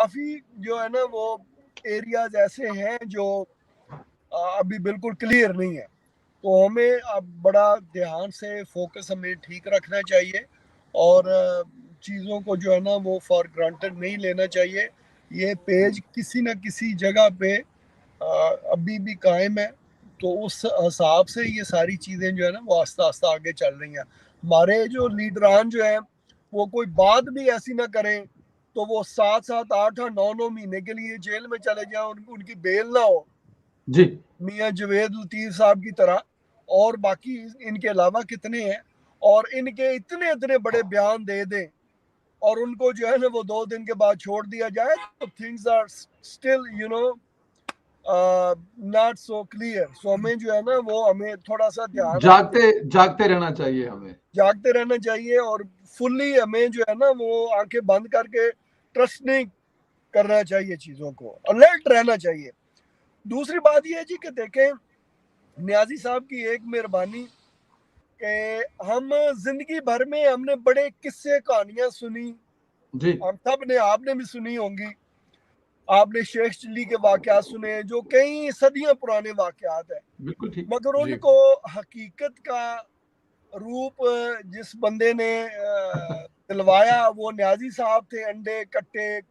काफी जो है ना वो एरियाज ऐसे हैं जो अभी बिल्कुल क्लियर नहीं है। तो हमें अब बड़ा ध्यान से फोकस हमें ठीक रखना चाहिए और चीज़ों को जो है ना वो फॉर ग्रांटेड नहीं लेना चाहिए। ये पेज किसी न किसी जगह पे अभी भी कायम है, तो उस हिसाब से ये सारी चीज़ें जो है ना वो आस्ता आस्ता आगे चल रही हैं। हमारे जो लीडरान जो हैं वो कोई बात भी ऐसी ना करें तो वो 7-7, 8-8, 9-9 महीने के लिए जेल में चले जाएं, उनकी बेल ना हो जी मियाँ जवेद लतीफ़ साहब की तरह, और बाकी इनके अलावा कितने हैं, और इनके इतने इतने बड़े बयान दे दें और उनको जो है ना वो 2 दिन के बाद छोड़ दिया जाए, तो things are still you know not so clear. So हमें जो है ना वो हमें थोड़ा सा ध्यान जागते रहना चाहिए, हमें जागते रहना चाहिए और फुल्ली हमें जो है ना वो आंखें बंद करके ट्रस्ट नहीं करना चाहिए, चीज़ों को अलर्ट रहना चाहिए। दूसरी बात ये है जी कि देखें, न्याजी साहब की एक मेहरबानी कि हम जिंदगी भर में हमने बड़े किस्से कहानियां सुनी, जी हम सब ने, आपने भी सुनी होंगी। आपने शेख चिल्ली के वाकयात सुने जो कई सदियां पुराने वाकयात है, बिल्कुल ठीक मगर जी उनको हकीकत का रूप जिस बंदे ने दिलवाया वो न्याजी साहब थे। अंडे कट्टे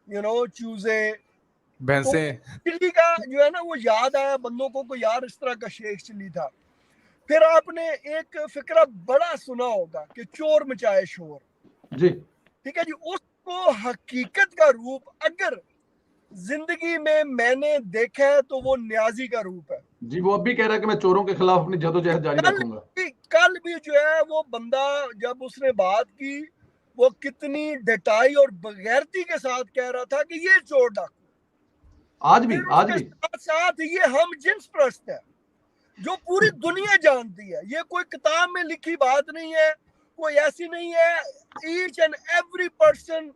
चूजे तो भैंसे चिल्ली का जो है ना वो याद आया बंदों को यार इस तरह का शेख चिल्ली था। फिर आपने एक फिक्रा बड़ा सुना होगा कि चोर मचाए शोर, जी ठीक है जी। उसको हकीकत का रूप अगर जिंदगी में मैंने देखा है तो वो न्याजी का रूप है जी। वो अब भी कह रहा है कि मैं चोरों के खिलाफ अपनी जदोजहद जारी रखूंगा। कल भी जो है वो बंदा जब उसने बात की वो कितनी डटाई और बगैरती के साथ कह रहा था कि ये चोर डाकू। आज भी साथ साथ ये हम जिन्स प्रस्त है जो पूरी दुनिया जानती है, ये कोई किताब में लिखी बात नहीं है, कोई ऐसी नहीं है। Each and every person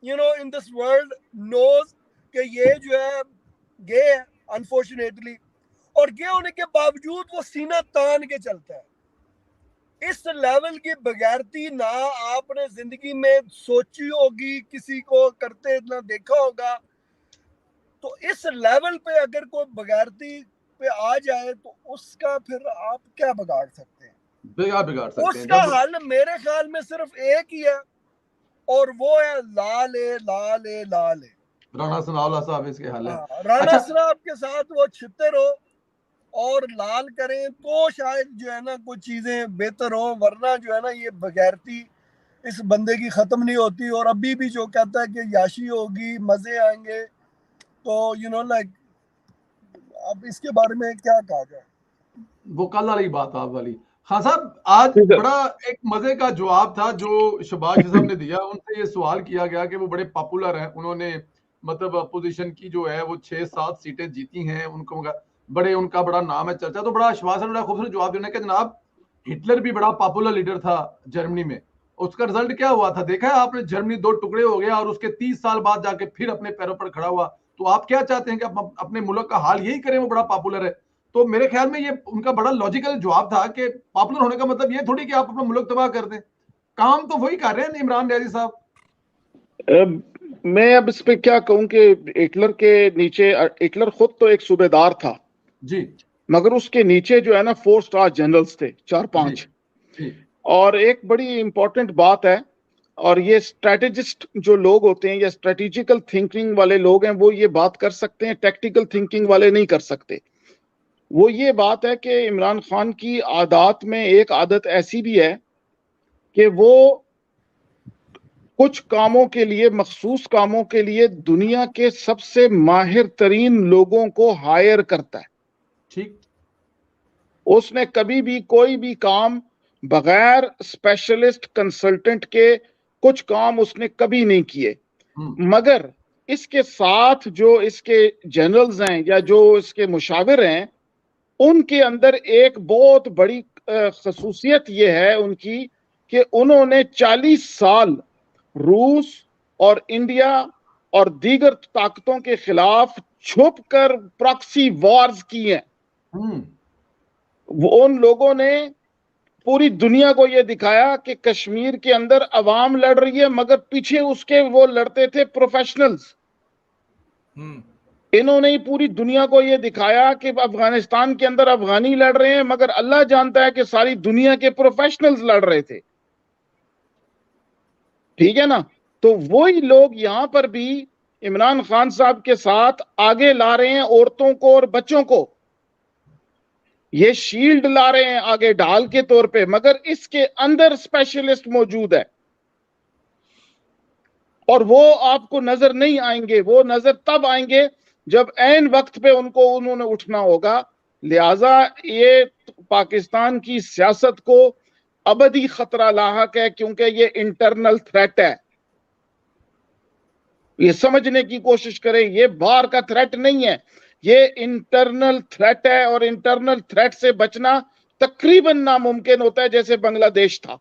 in this world knows कि ये जो है गे है अनफॉर्चुनेटली, और गे होने के बावजूद वो सीना तान के चलता है। इस लेवल की बगैरती ना आपने जिंदगी में सोची होगी, किसी को करते ना देखा होगा। तो इस लेवल पे अगर कोई बगैरती पे आ जाए तो उसका फिर आप क्या बिगाड़ सकते हैं? बिगाड़ सकते हैं। उसका हल मेरे ख्याल में सिर्फ एक ही है और वो है लाल राणा सनाउल्लाह साहब इसके हल है। राणा साहब के साथ वो छितर हो और लाल करें तो शायद जो है ना कुछ चीजें बेहतर हो, वरना जो है ना ये बगैरती इस बंदे की खत्म नहीं होती। और अभी भी जो कहता है कि याशी होगी, मजे आएंगे, तो लाइक अब इसके बारे में क्या कहा जाए? वो कल वाली बात आप वाली। हाँ साहब, आज बड़ा एक मजे का जवाब था जो शहबाज साहब ने दिया। उनसे ये सवाल किया गया कि वो बड़े पॉपुलर हैं, उन्होंने मतलब अपोजिशन की जो है वो 6-7 सीटें जीती हैं, उनको बड़े उनका बड़ा नाम है, चर्चा। तो बड़ा शहबाज साहब ने बड़ा खूबसूरत जवाब देने का, जनाब हिटलर भी बड़ा पॉपुलर लीडर था जर्मनी में, उसका रिजल्ट क्या हुआ था देखा है आपने? जर्मनी 2 टुकड़े हो गया और उसके 30 साल बाद जाके फिर अपने पैरों पर खड़ा हुआ। तो आप क्या चाहते हैं कि अपने मुल्क का हाल यही करें? वो बड़ा पॉपुलर है। तो मेरे ख्याल में ये उनका बड़ा लॉजिकल जवाब था कि पॉपुलर होने का मतलब ये थोड़ी कि आप अपना मुल्क तबाह कर दें। काम तो वही कर रहे हैं इमरान न्याजी साहब। मैं अब इस पे क्या कहूं कि हिटलर के नीचे, हिटलर खुद तो एक सूबेदार था जी, मगर उसके नीचे जो है ना 4 स्टार जनरल्स थे, 4-5। और एक बड़ी इंपॉर्टेंट बात है, और ये स्ट्रेटेजिस्ट जो लोग होते हैं या स्ट्रेटेजिकल थिंकिंग वाले लोग हैं वो ये बात कर सकते हैं, टैक्टिकल थिंकिंग वाले नहीं कर सकते। वो ये बात है कि इमरान खान की आदत में एक आदत ऐसी भी है कि वो कुछ कामों के लिए, मखसूस कामों के लिए दुनिया के सबसे माहिर तरीन लोगों को हायर करता है। ठीक, उसने कभी भी कोई भी काम बगैर स्पेशलिस्ट कंसल्टेंट के कुछ काम उसने कभी नहीं किए। मगर इसके साथ जो इसके जनरल्स हैं या जो इसके मुशाविर हैं, उनके अंदर एक बहुत बड़ी खसूसियत ये है उनकी कि उन्होंने 40 साल रूस और इंडिया और दीगर ताकतों के खिलाफ छुपकर प्रॉक्सी वॉर्स की हैं। वो उन लोगों ने पूरी दुनिया को यह दिखाया कि कश्मीर के अंदर अवाम लड़ रही है, मगर पीछे उसके वो लड़ते थे प्रोफेशनल्स। इन्होंने ही पूरी दुनिया को ये दिखाया कि अफगानिस्तान के अंदर अफगानी लड़ रहे हैं, मगर अल्लाह जानता है कि सारी दुनिया के प्रोफेशनल्स लड़ रहे थे। ठीक है ना? तो वही लोग यहां पर भी इमरान खान साहब के साथ आगे ला रहे हैं औरतों को और बच्चों को, ये शील्ड ला रहे हैं आगे ढाल के तौर पे, मगर इसके अंदर स्पेशलिस्ट मौजूद है और वो आपको नजर नहीं आएंगे। वो नजर तब आएंगे जब ऐन वक्त पे उन्होंने उठना होगा। लिहाजा ये पाकिस्तान की सियासत को अबदी खतरा लाहक है, क्योंकि ये इंटरनल थ्रेट है। ये समझने की कोशिश करें, ये बाहर का थ्रेट नहीं है, ये इंटरनल थ्रेट है और इंटरनल थ्रेट से बचना तकरीबन नामुमकिन होता है, जैसे बांग्लादेश था।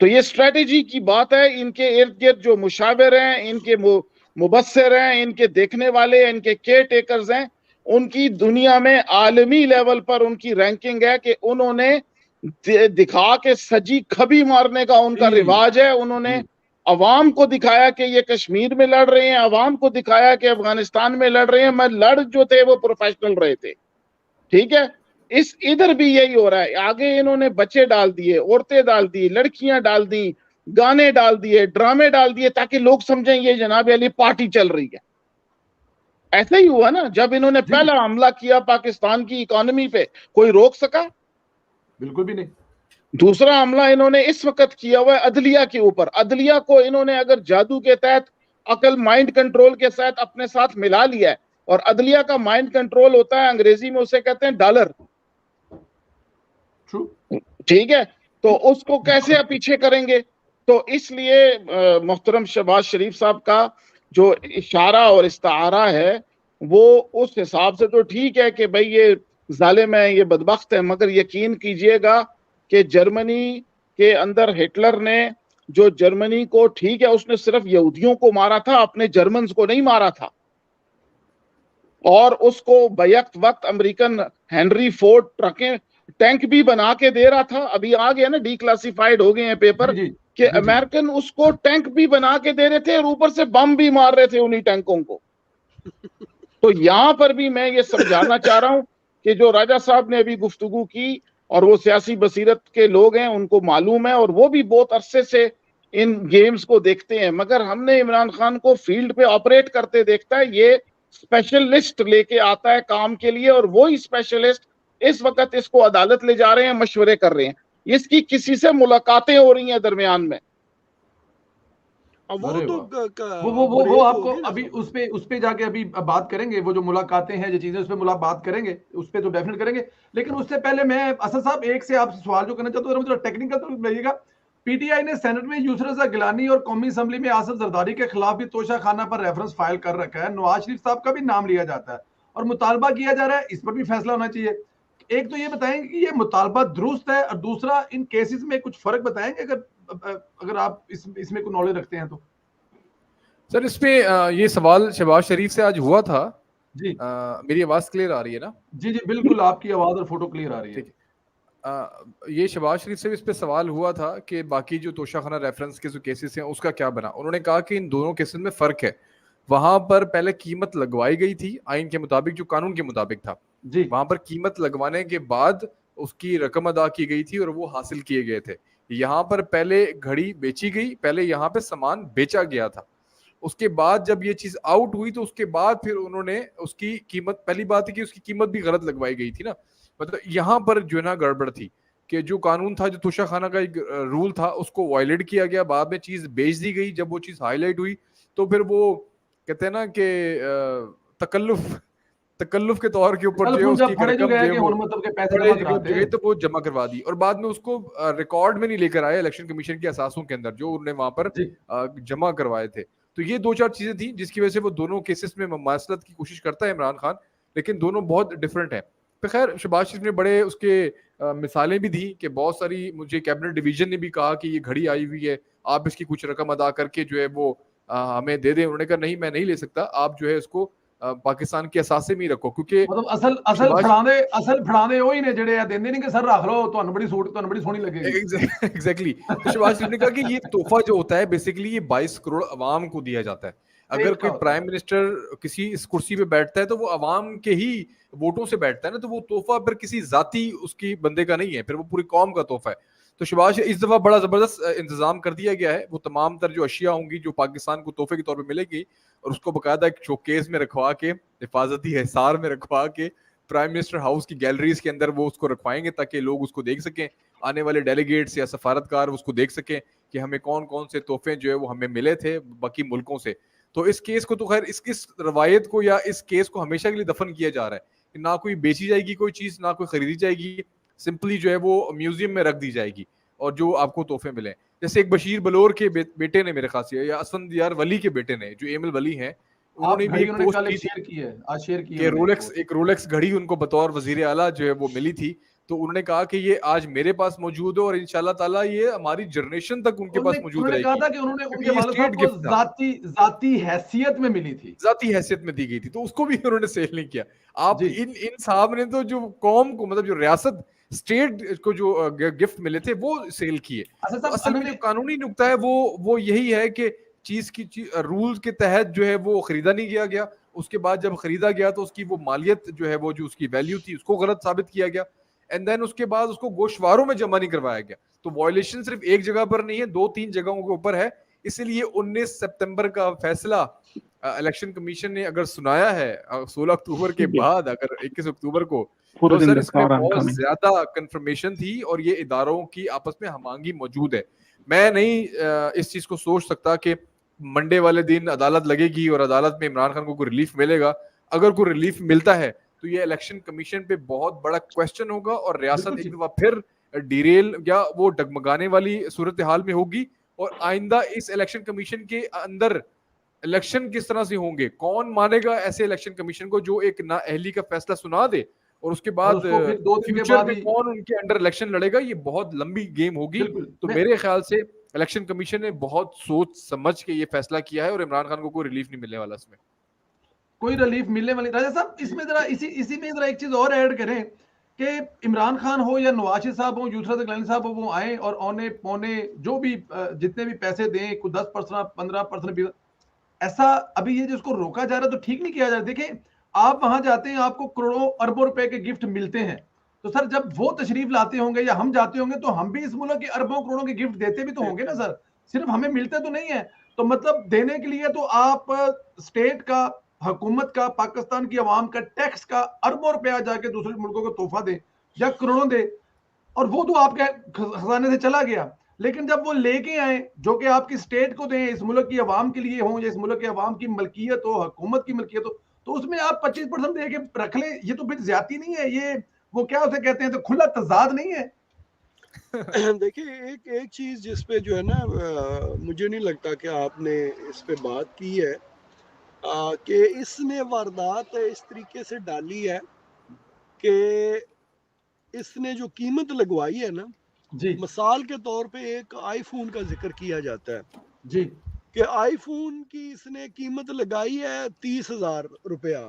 तो ये स्ट्रेटेजी की बात है। इनके इर्द गिर्द जो मुशाविर हैं, इनके मुबस्सिर हैं, इनके देखने वाले, इनके केयर टेकर्स हैं, उनकी दुनिया में आलमी लेवल पर उनकी रैंकिंग है कि उन्होंने दिखा के सजी खबी मारने का उनका रिवाज है। उन्होंने अवाम को दिखाया कि ये कश्मीर में लड़ रहे हैं, अवाम को दिखाया कि अफगानिस्तान में लड़ रहे हैं, मैं लड़ जो थे वो प्रोफेशनल रहे थे। ठीक है, इधर भी यही हो रहा है। आगे इन्होंने बच्चे डाल दिए, औरतें डाल दी, लड़कियां डाल दी, गाने डाल दिए, ड्रामे डाल दिए, ताकि लोग समझें ये जनाब अली पार्टी चल रही है। ऐसा ही हुआ ना, जब इन्होंने पहला हमला किया पाकिस्तान की इकोनॉमी पे, कोई रोक सका? बिल्कुल भी नहीं। दूसरा हमला इन्होंने इस वक्त किया हुआ है अदलिया के ऊपर। अदलिया को इन्होंने अगर जादू के तहत, अकल, माइंड कंट्रोल के साथ अपने साथ मिला लिया है, और अदलिया का माइंड कंट्रोल होता है, अंग्रेजी में उसे कहते हैं डॉलर। ठीक है, तो उसको कैसे पीछे करेंगे? तो इसलिए मोहतरम शहबाज शरीफ साहब का जो इशारा और इस्तारा है वो उस हिसाब से तो ठीक है कि भाई ये जालिम है, ये बदबख्त है, मगर यकीन कीजिएगा कि जर्मनी के अंदर हिटलर ने जो जर्मनी को, ठीक है उसने सिर्फ यहूदियों को मारा था, अपने जर्मन्स को नहीं मारा था, और उसको बैक वक्त अमेरिकन हेनरी फोर्ड टैंक भी बना के दे रहा था। अभी आ गया ना, डिक्लासिफाइड हो गए हैं पेपर कि अमेरिकन उसको टैंक भी बना के दे रहे थे और ऊपर से बम भी मार रहे थे उन्हीं टैंकों को। तो यहां पर भी मैं ये समझाना चाह रहा हूं कि जो राजा साहब ने अभी गुफ्तगू की, और वो सियासी बसीरत के लोग हैं, उनको मालूम है, और वो भी बहुत अरसे से इन गेम्स को देखते हैं, मगर हमने इमरान खान को फील्ड पे ऑपरेट करते देखता है। ये स्पेशलिस्ट लेके आता है काम के लिए, और वही स्पेशलिस्ट इस वक्त इसको अदालत ले जा रहे हैं, मशवरे कर रहे हैं, इसकी किसी से मुलाकातें हो रही हैं दरमियान में। वो आपको अभी उस पे जाके अभी बात करेंगे, वो जो मुलाकातें हैं, जो चीजें, उस पे बात करेंगे, उस पे तो डेफिनेट करेंगे। लेकिन उससे पहले मैं असद साहब एक से आपसे सवाल जो करना चाहता हूँ, टेक्निकल तो बताइएगा। पीटीआई ने सेनेट में यूसुफ रज़ा गिलानी और कौमी असेंबली में आसिफ जरदारी के खिलाफ भी तोशाखाना पर रेफरेंस फाइल कर रखा है। नवाज शरीफ साहब का भी नाम लिया जाता है और मुतालबा किया जा रहा है, इस पर भी फैसला होना चाहिए। एक तो ये बताएंगे कि ये मुतालबा दुरुस्त है, और दूसरा इन केसेस में कुछ फर्क बताएंगे अगर आप इसमें कोई नॉलेज रखते हैं तो। सर इसमें ये सवाल शहबाज शरीफ से आज हुआ था जी। मेरी आवाज क्लियर आ रही है ना? जी बिल्कुल, आपकी आवाज और फोटो क्लियर आ रही है। ये शहबाज शरीफ से इस पे सवाल हुआ था कि बाकी जो तोशाखाना रेफरेंस के जो केसेस हैं उसका क्या बना। उन्होंने कहा कि इन दोनों केसेस में फर्क है। वहां पर पहले कीमत लगवाई गई थी आइन के मुताबिक, जो कानून के मुताबिक था जी। वहां पर कीमत लगवाने के बाद उसकी रकम अदा की गई थी और वो हासिल किए गए थे। यहाँ पर पहले घड़ी बेची गई, पहले यहाँ पे सामान बेचा गया था, उसके बाद जब ये चीज आउट हुई तो उसके बाद फिर उन्होंने उसकी कीमत, पहली बात है कि उसकी कीमत भी गलत लगवाई गई थी ना, मतलब यहाँ पर जो है ना गड़बड़ थी कि जो कानून था, जो तोशाखाना का एक रूल था, उसको वायलेट किया गया, बाद में चीज बेच दी गई। जब वो चीज हाईलाइट हुई तो फिर वो कहते हैं ना कि तकल्लुफ के तौर के ऊपर जो उसकी तो वो जमा करवा दी, और बाद में उसको रिकॉर्ड में नहीं लेकर आए इलेक्शन कमीशन के असासों के अंदर जो उन्होंने वहां पर जमा करवाए थे। तो ये दो चार चीजें थी जिसकी वजह से वो दोनों केसेस में ममासलत की कोशिश करता है इमरान खान, लेकिन दोनों बहुत डिफरेंट है। तो खैर शहबाज शरीफ ने बड़े उसके मिसालें भी दी कि बहुत सारी, मुझे कैबिनेट डिवीजन ने भी कहा कि ये घड़ी आई हुई है, आप इसकी कुछ रकम अदा करके जो है वो हमें दे दें। उन्होंने कहा नहीं, मैं नहीं ले सकता, आप जो है इसको पाकिस्तान के असासे में ही रखो, क्योंकि मतलब असल फड़ाने वही ने जेड़े देंदे नहीं कि सर रख लो, ਤੁਹਾਨੂੰ बड़ी सोहनी लगेगी। एग्जैक्टली। तो शहबाज शरीफ ने कहा कि ये तोहफा जो होता है बेसिकली ये 22 करोड़ अवाम को दिया जाता है। अगर कोई प्राइम मिनिस्टर किसी इस कुर्सी पे बैठता है तो वो अवाम के ही वोटों से बैठता है ना, तो वो तोहफा फिर किसी जाती उसकी बंदे का नहीं है, फिर वो पूरी कौम का तोहफा है। तो शहबाज इस दफा बड़ा जबरदस्त इंतजाम कर दिया गया है। वो तमाम तर जो अशिया होंगी जो पाकिस्तान को तोहफे के तौर पे मिलेगी, और उसको बकायदा एक शोकेस में रखवा के, हिफाजती हिसार में रखवा के, प्राइम मिनिस्टर हाउस की गैलरीज के अंदर वो उसको रखवाएंगे ताकि लोग उसको देख सकें, आने वाले डेलीगेट्स या सफारतकार उसको देख सकें कि हमें कौन कौन से तोहफे जो है वो हमें मिले थे बाकी मुल्कों से। तो इस केस को तो खैर इस रवायत को या इस केस को हमेशा के लिए दफन किया जा रहा है कि ना कोई बेची जाएगी कोई चीज, ना कोई खरीदी जाएगी, सिंपली जो है वो म्यूजियम में रख दी जाएगी और जो आपको तोहफे मिले। जैसे एक बशीर बलोर के बेटे ने मेरे खास से, या असफंदियार वली के बेटे ने जो एमल वली हैं, उन्होंने भी एक पोस्ट की शेयर की है, आज शेयर की कि रोलेक्स घड़ी उनको बतौर वजीर आला जो है वो मिली थी। तो उन्होंने कहा कि ये आज मेरे पास मौजूद है और इंशाल्लाह ताला ये हमारी जनरेशन तक उनके पास मौजूद रहेगी। कहा था कि उन्होंने उनके वालिद साहब को जाती हैसियत में मिली थी, जाती हैसियत में दी गई थी, तो उसको भी उन्होंने सेल नहीं किया। आप इन साहब ने तो जो कौम को, मतलब जो रियासत स्टेट को जो गिफ्ट मिले थे वो सेल किए। तो असल में जो कानूनी नुक्ता है वो यही है कि चीज की रूल के तहत जो है वो खरीदा नहीं किया गया, उसके बाद जब खरीदा गया तो उसकी वो मालियत जो है वो जो उसकी वैल्यू थी उसको गलत साबित किया गया, एंड देन उसके बाद उसको गोशवारों में जमा नहीं करवाया गया। तो वॉयलेशन सिर्फ एक जगह पर नहीं है, 2-3 जगहों के ऊपर है। इसलिए 19 सितंबर का फैसला इलेक्शन कमीशन ने अगर सुनाया है 16 अक्टूबर के बाद, अगर 21 अक्टूबर को, तो सर इसमें बहुत ज्यादा कंफर्मेशन थी और ये इदारों की आपस में हमांगी मौजूद है। मैं नहीं इस चीज को सोच सकता कि मंडे वाले दिन अदालत लगेगी और अदालत में इमरान खान को कोई रिलीफ मिलेगा। अगर कोई रिलीफ मिलता है तो ये इलेक्शन कमीशन पे बहुत बड़ा क्वेश्चन होगा और रियासत एक दफा फिर डिरेल या वो डगमगाने वाली सूरत हाल में होगी। और आइंदा इस इलेक्शन कमीशन के अंदर इलेक्शन किस तरह से होंगे, कौन मानेगा ऐसे इलेक्शन कमीशन को जो एक नाअहली का फैसला सुना दे और उसके बाद फ्यूचर में कौन उनके अंडर इलेक्शन लड़ेगा, ये बहुत लंबी गेम होगी। तो मेरे ख्याल से इलेक्शन कमीशन ने बहुत सोच समझ के ये फैसला किया है और इमरान खान को कोई रिलीफ नहीं मिलने वाला, इसमें कोई रिलीफ मिलने वाली। राजा साहब इसमें जरा इसी में जरा एक चीज और ऐड करें कि इमरान खान हो या नवाज शरीफ साहब हो, यूसुफ गलानी साहब हो, वो आए और औने पौने जो भी जितने भी पैसे दें, कुछ 10%, 15%, ऐसा अभी ये जिसको रोका जा रहा है तो ठीक नहीं किया जा रहा। देखें आप वहां जाते हैं, आपको करोड़ों अरबों रुपए के गिफ्ट मिलते हैं, तो सर जब वो तशरीफ लाते होंगे या हम जाते होंगे तो हम भी इस मुल्क के अरबों करोड़ों के गिफ्ट देते भी तो होंगे ना सर, सिर्फ हमें मिलते तो नहीं है। तो मतलब देने के लिए तो आप स्टेट का, हुकूमत का, पाकिस्तान की आवाम का टैक्स का अरबों रुपया जाके दूसरे मुल्कों को तोहफा दे या करोड़ों दे, और वो तो आपके खजाने से चला गया। लेकिन जब वो लेके आए जो कि आपकी स्टेट को दें, इस मुल्क की आवाम के लिए हो या इस मुल्क के आवाम की मलकियत हो, हुकूमत की मलकियत हो, तो उसमें आप 25% दे के रख लें, ये तो फिर ज्यादती नहीं है? ये वो क्या उसे कहते हैं, तो खुला तजाद नहीं है? देखिए एक चीज जिस पे जो है ना मुझे नहीं लगता कि आपने इस पे बात की है कि इसने वारदात इस तरीके से डाली है कि इसने जो कीमत लगवाई है ना जी, मिसाल के तौर पे एक आईफोन का जिक्र किया जाता है जी, कि आईफोन की इसने कीमत लगाई है 30,000 रुपया,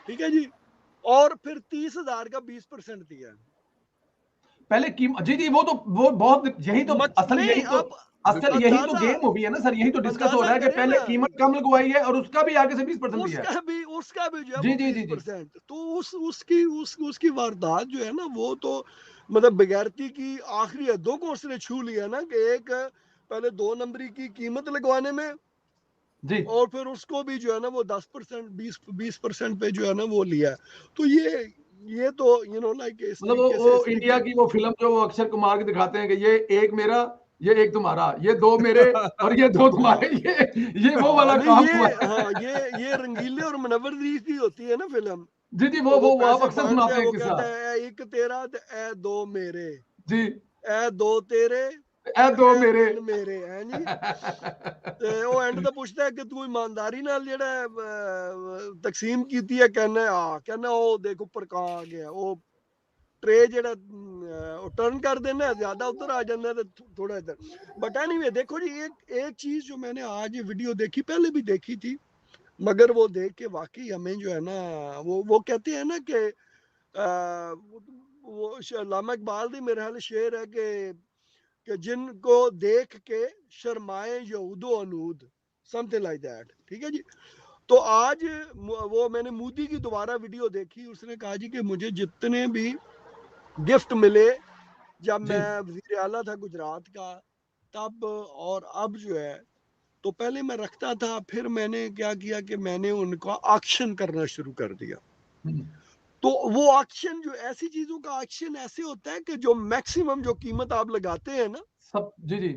ठीक है जी, और फिर 30,000 का 20% दिया है पहले कीमत। जी जी, वो बहुत यही तो असल यही तो गेम हो गई है ना सर, यही तो डिस्कस हो रहा है कि पहले कीमत कम लगवाई है और उसका भी आगे से 20% दिया है। उसका भी जो है 20%। तो उसकी वारदात जो है ना वो तो मतलब बगैरती की आखिरी हदों को उसने छू लिया ना कि एक पहले 2 नंबरी की कीमत लगवाने में जी, और फिर उसको भी जो है ना वो 10% 20% पे जो है ना वो लिया। तो ये तो यू नो लाइक मतलब वो इंडिया की वो फिल्म जो वो अक्षय कुमार की दिखाते हैं कि ये एक मेरा, ये एक तुम्हारा, ये 2 मेरे और ये 2 तुम्हारे, ये वो वाला काम हुआ है। हाँ ये रंगीले और मुनव्वर की होती है ना फिल्म। जी जी, वो आप अक्सर सुनाते हैं किस्सा, एक तेरा ए 2 मेरे, जी, ए 2 तेरे, ए 2 मेरे है जी। ते वो एंड ते पुछदा है कि तू ईमानदारी नाल जेड़ा तकसीम कीती है, कहना ओ देख ऊपर कहां आ गया, ओ ट्रे जेड़ा टर्न कर देना ज्यादा उधर आ जाना है थोड़ा इधर। बट एनीवे देखो जी एक चीज जो मैंने आज ये वीडियो देखी, पहले भी देखी थी, मगर वो देख के वाकई हमें जो है ना वो कहते हैं ना कि वो अल्लामा इकबाल दी मेरे ख्याल शेर है कि जिनको देख के शर्माए यहूदो अनूद, समथिंग लाइक दैट, ठीक है जी। तो आज वो मैंने मोदी की दोबारा वीडियो देखी, उसने कहा जी कि मुझे जितने भी गिफ्ट मिले जब मैं वजीर आला था गुजरात का तब और अब जो है, तो पहले मैं रखता था, फिर मैंने क्या किया कि मैंने उनका ऑक्शन करना शुरू कर दिया। तो वो ऑक्शन जो ऐसी चीजों का ऑक्शन ऐसे होता है कि जो मैक्सिमम जो कीमत आप लगाते हैं ना सब जी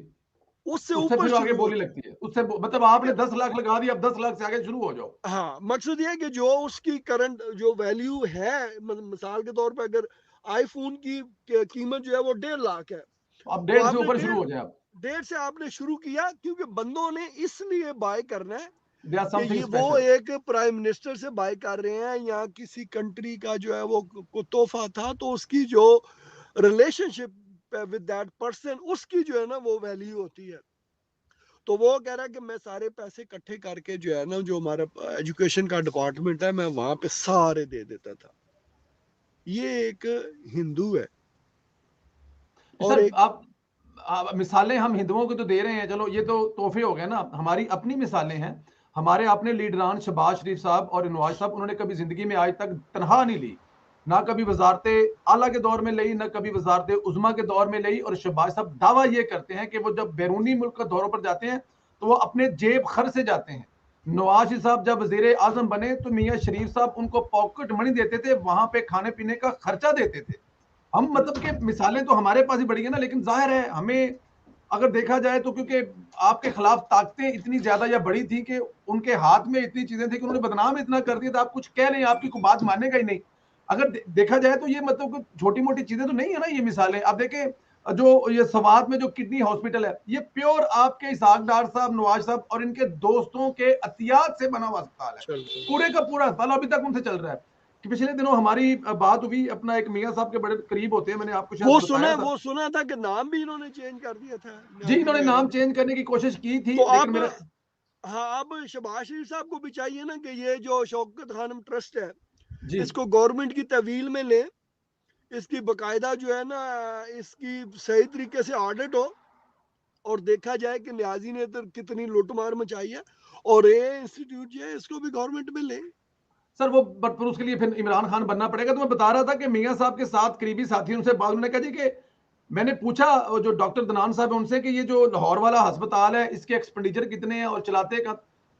उससे उससे ऊपर फिर आगे शुरू बोली होता है। लगती है, उससे मतलब आपने 10 लाख लगा दिया, अब 10 लाख से आगे शुरू हो जाओ। हाँ, मकसद ये है कि जो उसकी करंट जो वैल्यू है, मिसाल के तौर पर अगर आईफोन की कीमत जो है वो 1.5 लाख है, अब तो 1.5 से आपने ऊपर शुरू हो जाए आप। 1.5 से आपने शुरू किया, क्योंकि बंदों ने इसलिए बाय करना है दे आर कि समथिंग ये वो स्पेशल। एक प्राइम मिनिस्टर से बाय कर रहे हैं या किसी कंट्री का जो है वो को तोहफा था, तो उसकी जो रिलेशनशिप विद दैट पर्सन उसकी जो है ना वो वैल्यू होती है। तो वो कह रहा है कि मैं सारे पैसे इकट्ठे करके जो है ना, जो हमारा एजुकेशन का डिपार्टमेंट है, मैं वहां पे सारे दे देता था। ये एक हिंदू है और सर एक आप मिसालें हम हिंदुओं को तो दे रहे हैं, चलो ये तो तोहफे हो गए ना, हमारी अपनी मिसालें हैं। हमारे अपने लीडरान शहबाज शरीफ साहब और नवाज साहब, उन्होंने कभी जिंदगी में आज तक तनख्वाह नहीं ली, ना कभी वजारत आला के दौर में ली, ना कभी वजारत उज़्मा के दौर में ली। और शहबाज साहब दावा ये करते हैं कि वो जब बैरूनी मुल्क के दौरों पर जाते हैं तो वो अपने जेब खर्च से जाते हैं। नवाज शरीफ साहब जब वजीर आजम बने तो मियाँ शरीफ साहब उनको पॉकेट मनी देते थे, वहां पे खाने पीने का खर्चा देते थे। हम मतलब कि मिसालें तो हमारे पास ही बढ़ी है ना, लेकिन जाहिर है हमें अगर देखा जाए तो, क्योंकि आपके खिलाफ ताकतें इतनी ज्यादा या बड़ी थी कि उनके हाथ में इतनी चीजें थी कि उन्होंने बदनाम इतना कर दिया था, आप कुछ कह लें आपकी कोई बात मानेगा ही नहीं। अगर देखा जाए तो ये मतलब छोटी मोटी चीजें तो नहीं है ना ये मिसालें। आप देखें जो ये सवात में जो किडनी हॉस्पिटल है, ये प्योर आपके इसहाक डार साहब, नवाज साहब और इनके दोस्तों के अतियात से बना हुआ अस्पताल है, पूरे का पूरा अस्पताल अभी तक उनसे चल रहा है। कि पिछले दिनों हमारी बात हुई, अपना एक मियां साहब के बड़े करीब होते हैं, मैंने आपको शायद बताया था। वो सुना था कि नाम भी इन्होंने चेंज कर दिया था जी, इन्होंने वगैरह नाम ने। चेंज करने की कोशिश की थी, तो लेकिन अब मेरा हाँ, अब शहबाज शरीफ साहब को भी चाहिए ना कि ये जो शौकत खानम ट्रस्ट है जी इसको गवर्नमेंट की तहवील में ले, इसकी बकायदा जो है ना इसकी सही तरीके से ऑडिट हो और देखा जाए कि न्याजी ने तो कितनी लूटमार मचाई है, और ये इंस्टीट्यूट जो है इसको भी गवर्नमेंट में ले। सर वो बट उसके लिए फिर इमरान खान बनना पड़ेगा। तो मैं बता रहा था कि मियां साहब के साथ करीबी साथी उनसे बात, उन्होंने कहा जी कि मैंने पूछा जो डॉक्टर दनान साहब है उनसे कि ये जो लाहौर वाला अस्पताल है इसके एक्सपेंडिचर कितने हैं और चलाते का,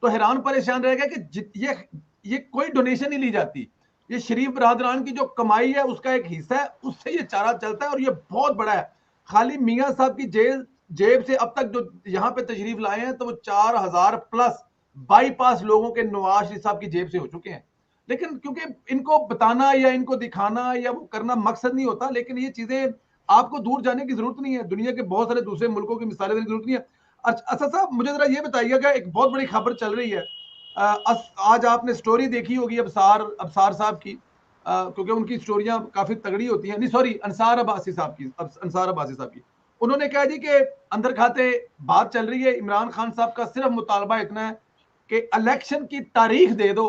तो हैरान परेशान रह गया कि ये कोई डोनेशन नहीं ली जाती, ये शरीफ बरादरान की जो कमाई है उसका एक हिस्सा है, उससे ये चारा चलता है और ये बहुत बड़ा है। खाली मियां साहब की जेब से अब तक जो यहाँ पे तशरीफ लाए हैं तो वो 4000 प्लस बाईपास लोगों के नवाज शरीफ साहब की जेब से हो चुके हैं। लेकिन क्योंकि इनको बताना या इनको दिखाना या वो करना मकसद नहीं होता, लेकिन ये चीजें आपको दूर जाने की जरूरत नहीं है, दुनिया के बहुत सारे दूसरे मुल्कों की मिसालें देने की जरूरत नहीं है। अच्छा साहब, मुझे जरा ये बताइएगा, एक बहुत बड़ी खबर चल रही है, आज आपने स्टोरी देखी होगी अबसार साहब की, क्योंकि उनकी स्टोरियां काफी तगड़ी होती हैं, नहीं सॉरी अंसार अब्बासी साहब की। उन्होंने कहा जी कि अंदर खाते बात चल रही है, इमरान खान साहब का सिर्फ मुतालबा इतना है कि इलेक्शन की तारीख दे दो,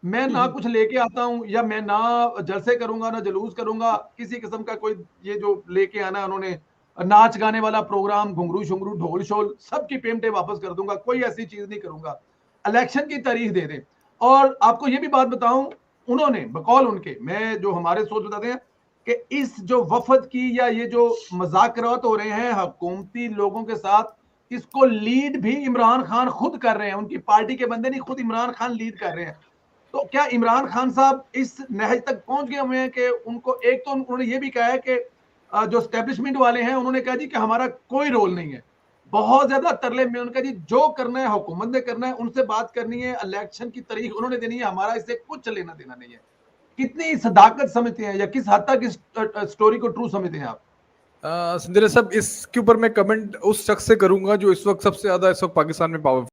मैं ना कुछ लेके आता हूं या मैं ना जलसे करूंगा ना जुलूस करूंगा, किसी किस्म का कोई ये जो लेके आना उन्होंने नाच गाने वाला प्रोग्राम, घुंघरू शुंघरू ढोल शोल, सबकी पेमेंटें वापस कर दूंगा, कोई ऐसी चीज नहीं करूंगा, इलेक्शन की तारीख दे दें। और आपको ये भी बात बताऊं, उन्होंने बकौल उनके, मैं जो हमारे सोच बताते हैं कि इस जो वफद की या ये जो मज़ाकरात हो रहे हैं हुकूमती लोगों के साथ, इसको लीड भी इमरान खान खुद कर रहे हैं, उनकी पार्टी के बंदे नहीं, खुद इमरान खान लीड कर रहे हैं। तो क्या इमरान खान साहब इस नहज तक पहुंच गए हुए हैं कि उनको, एक तो उन्होंने ये भी कहा है कि जो स्टैब्लिशमेंट वाले हैं उन्होंने कहा जी कि हमारा कोई रोल नहीं है, बहुत ज्यादा तरले में उनका जी जो करना है हुकूमत ने करना है, उनसे बात करनी है, इलेक्शन की तारीख उन्होंने देनी है, हमारा इससे कुछ लेना देना नहीं है। कितनी सदाकत समझते हैं या किस हद तक इस स्टोरी को ट्रू समझते हैं आप? संजय साहब, इसके ऊपर मैं कमेंट उस शख्स से करूंगा जो इस वक्त सबसे ज्यादा इस वक्त पाकिस्तान में पावर